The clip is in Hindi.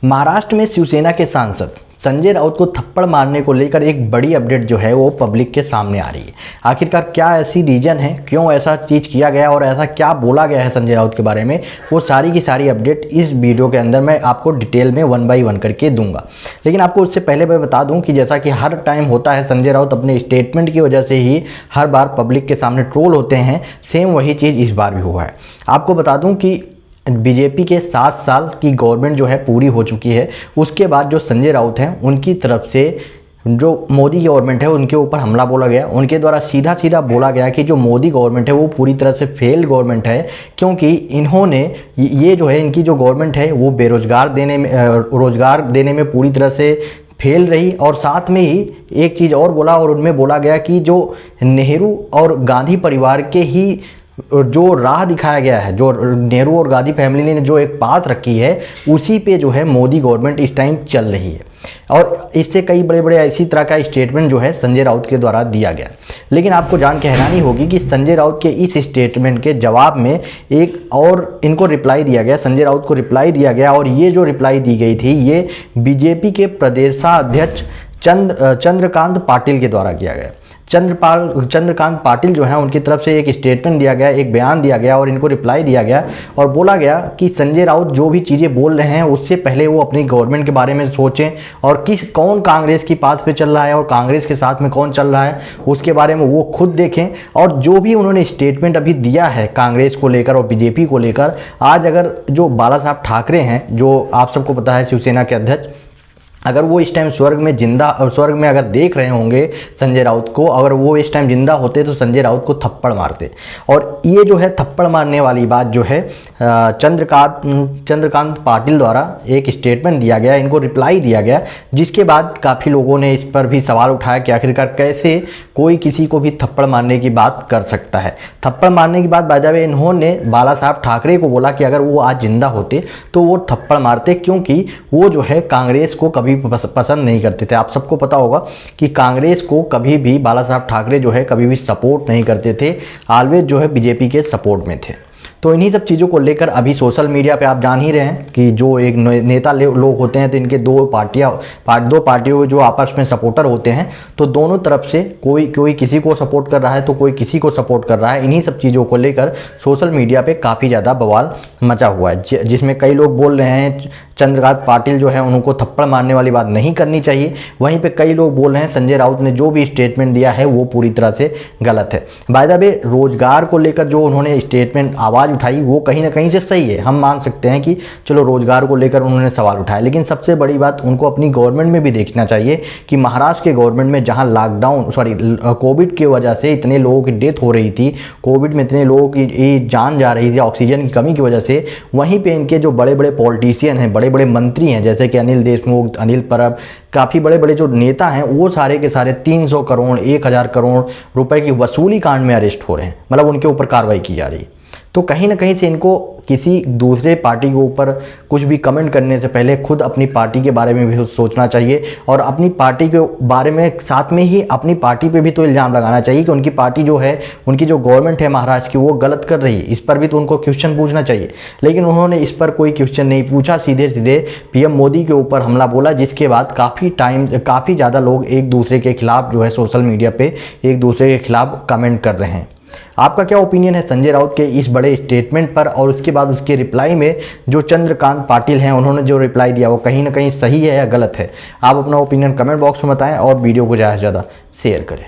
महाराष्ट्र में शिवसेना के सांसद संजय राउत को थप्पड़ मारने को लेकर एक बड़ी अपडेट जो है वो पब्लिक के सामने आ रही है। आखिरकार क्या ऐसी रीजन है, क्यों ऐसा चीज़ किया गया और ऐसा क्या बोला गया है संजय राउत के बारे में, वो सारी की सारी अपडेट इस वीडियो के अंदर मैं आपको डिटेल में 1 बाय 1 करके दूंगा। लेकिन आपको उससे पहले मैं बता दूं कि जैसा कि हर टाइम होता है, संजय राउत अपने स्टेटमेंट की वजह से ही हर बार पब्लिक के सामने ट्रोल होते हैं। सेम वही चीज़ इस बार भी हुआ है। आपको बता दूँ कि बीजेपी के 7 साल की गवर्नमेंट जो है पूरी हो चुकी है। उसके बाद जो संजय राउत हैं उनकी तरफ से जो मोदी गवर्नमेंट है उनके ऊपर हमला बोला गया। उनके द्वारा सीधा सीधा बोला गया कि जो मोदी गवर्नमेंट है वो पूरी तरह से फेल्ड गवर्नमेंट है, क्योंकि इन्होंने ये जो है इनकी जो गवर्नमेंट है वो रोजगार देने में पूरी तरह से फेल रही। और साथ में ही एक चीज़ और बोला, और उनमें बोला गया कि जो नेहरू और गांधी परिवार के ही जो राह दिखाया गया है, जो नेहरू और गांधी फैमिली ने जो एक पास रखी है, उसी पे जो है मोदी गवर्नमेंट इस टाइम चल रही है। और इससे कई बड़े बड़े इसी तरह का स्टेटमेंट जो है संजय राउत के द्वारा दिया गया। लेकिन आपको जान के हैरानी होगी कि संजय राउत के इस स्टेटमेंट के जवाब में एक और इनको रिप्लाई दिया गया, संजय राउत को रिप्लाई दिया गया। और ये जो रिप्लाई दी गई थी ये बीजेपी के प्रदेशाध्यक्ष चंद्रकांत पाटिल के द्वारा किया गया। चंद्रकांत पाटिल जो है उनकी तरफ से एक स्टेटमेंट दिया गया, एक बयान दिया गया और इनको रिप्लाई दिया गया और बोला गया कि संजय राउत जो भी चीज़ें बोल रहे हैं उससे पहले वो अपनी गवर्नमेंट के बारे में सोचें और कौन कांग्रेस की पाथ पे चल रहा है और कांग्रेस के साथ में कौन चल रहा है उसके बारे में वो खुद देखें। और जो भी उन्होंने स्टेटमेंट अभी दिया है कांग्रेस को लेकर और बीजेपी को लेकर, आज अगर जो बाला साहब ठाकरे हैं, जो आप सबको पता है शिवसेना के अध्यक्ष, अगर वो इस टाइम स्वर्ग में अगर देख रहे होंगे संजय राउत को, अगर वो इस टाइम जिंदा होते तो संजय राउत को थप्पड़ मारते। और ये जो है थप्पड़ मारने वाली बात जो है चंद्रकांत पाटिल द्वारा एक स्टेटमेंट दिया गया, इनको रिप्लाई दिया गया, जिसके बाद काफ़ी लोगों ने इस पर भी सवाल उठाया कि आखिरकार कैसे कोई किसी को भी थप्पड़ मारने की बात कर सकता है। थप्पड़ मारने की बात बाजावे इन्होंने बाला साहब ठाकरे को बोला कि अगर वो आज जिंदा होते तो वो थप्पड़ मारते, क्योंकि वो जो है कांग्रेस को कभी पसंद नहीं करते थे। आप सबको पता होगा कि कांग्रेस को कभी भी बाला साहब ठाकरे जो है कभी भी सपोर्ट नहीं करते थे, ऑलवेज जो है बीजेपी के सपोर्ट में थे। तो इन्हीं सब चीज़ों को लेकर अभी सोशल मीडिया पे आप जान ही रहे हैं कि जो एक नेता लोग होते हैं तो इनके दो पार्टियों जो आपस में सपोर्टर होते हैं, तो दोनों तरफ से कोई किसी को सपोर्ट कर रहा है तो कोई किसी को सपोर्ट कर रहा है। इन्हीं सब चीज़ों को लेकर सोशल मीडिया पे काफ़ी ज़्यादा बवाल मचा हुआ है, जिसमें कई लोग बोल रहे हैं चंद्रकांत पाटिल जो है उनको थप्पड़ मारने वाली बात नहीं करनी चाहिए। वहीं पे कई लोग बोल रहे हैं संजय राउत ने जो भी स्टेटमेंट दिया है वो पूरी तरह से गलत है। बाय द वे, रोजगार को लेकर जो उन्होंने स्टेटमेंट आवाज़ उठाई वो कहीं ना कहीं से सही है। हम मान सकते हैं कि चलो रोजगार को लेकर उन्होंने सवाल उठाया, लेकिन सबसे बड़ी बात उनको अपनी गवर्नमेंट में भी देखना चाहिए कि महाराष्ट्र के गवर्नमेंट में जहां कोविड की वजह से इतने लोगों की डेथ हो रही थी, कोविड में इतने लोगों की जान जा रही थी ऑक्सीजन की कमी की वजह से, वहीं पे इनके जो बड़े बड़े पॉलिटिशियन हैं, बड़े बड़े मंत्री हैं, जैसे कि अनिल देशमुख, अनिल परब, काफ़ी बड़े बड़े जो नेता हैं, वो सारे के सारे 300 करोड़ 1000 करोड़ रुपए की वसूली कांड में अरेस्ट हो रहे हैं, मतलब उनके ऊपर कार्रवाई की जा रही है। तो कहीं ना कहीं से इनको किसी दूसरे पार्टी के ऊपर कुछ भी कमेंट करने से पहले खुद अपनी पार्टी के बारे में भी सोचना चाहिए और अपनी पार्टी के बारे में साथ में ही अपनी पार्टी पे भी तो इल्ज़ाम लगाना चाहिए कि उनकी पार्टी जो है, उनकी जो गवर्नमेंट है महाराष्ट्र की, वो गलत कर रही है। इस पर भी तो उनको क्वेश्चन पूछना चाहिए, लेकिन उन्होंने इस पर कोई क्वेश्चन नहीं पूछा, सीधे सीधे पीएम मोदी के ऊपर हमला बोला, जिसके बाद काफ़ी ज़्यादा लोग एक दूसरे के खिलाफ जो है सोशल मीडिया पर एक दूसरे के खिलाफ कमेंट कर रहे हैं। आपका क्या ओपिनियन है संजय राउत के इस बड़े स्टेटमेंट पर, और उसके बाद उसके रिप्लाई में जो चंद्रकांत पाटिल हैं उन्होंने जो रिप्लाई दिया वो कहीं ना कहीं सही है या गलत है? आप अपना ओपिनियन कमेंट बॉक्स में बताएं और वीडियो को ज़्यादा से ज़्यादा शेयर करें।